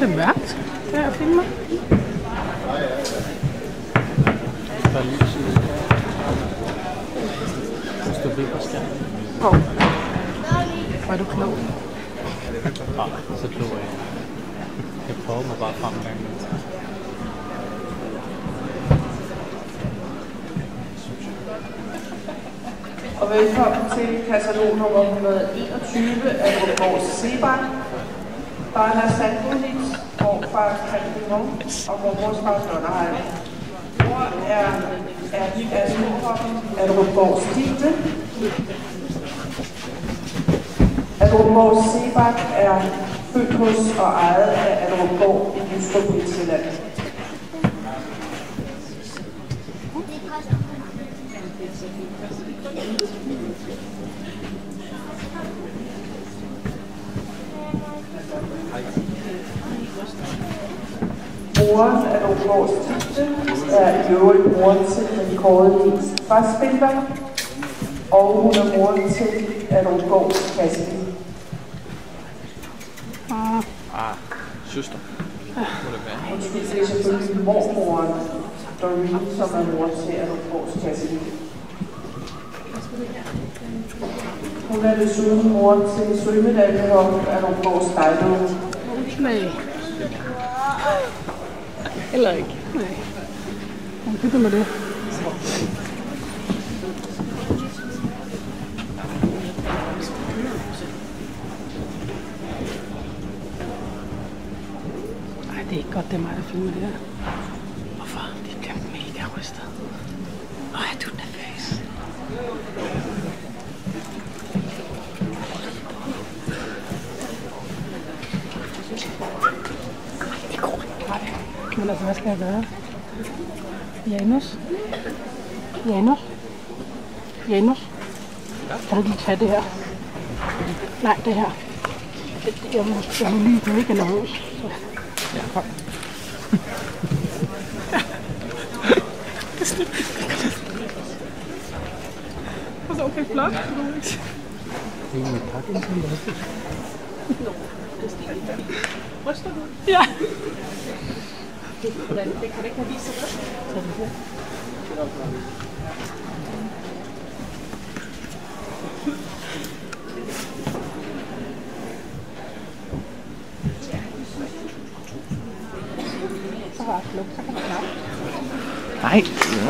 det mørkt, der jeg filmer. Der er lys ud. Hvis du vipper skærmen. Var du klog? Nej, så klog jeg. Jeg prøver mig bare frem gang. Og velkommen til katalog nummer 121 af Rødborg Sebak, Barna Sandbunitz, morfar Kaldimon og mormors far Donnerheim. Mor er småhoppen af Rødborg Stigte. Rødborg Sebak er født hos og ejet af Rødborg i Jystrup i Sjælland. Moren af Rødborg Stigte er i øvrigt moren til den kårede fastspiller, og hun er moren til Rødborg Kasse. Søster. Undskyld, det er selvfølgelig mormoren, Doreen, som er mor til Rødborg Kasse. Hun er desuden mor til sølvmedaljehoppen af Rødborg Stejlå. Nej. Eller ikke. Nej. Han bygger med det. Ej, det er ikke godt, det er mig, der filmer det her. Hvorfor? De bliver mega rystet. Ej, du er nervøs. Det går ikke. Nej. Men altså, hvad skal jeg gøre? Janus? Janus? Janus? Kan du lige tage det her? Nej, det her. Jeg må lige mega nervøs. Så. Ja, kom. Det er okay flot. Det er med pakken, som det er. Ryster du? Ja. Hvordan det kan det ikke have vist sig det? Så var det lukket, så kan man knappe. Nej.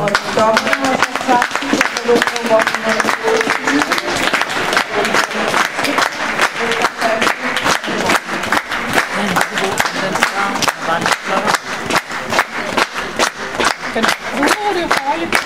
Og dommeren har så sagt, at det er nummer 128. Det er farligt.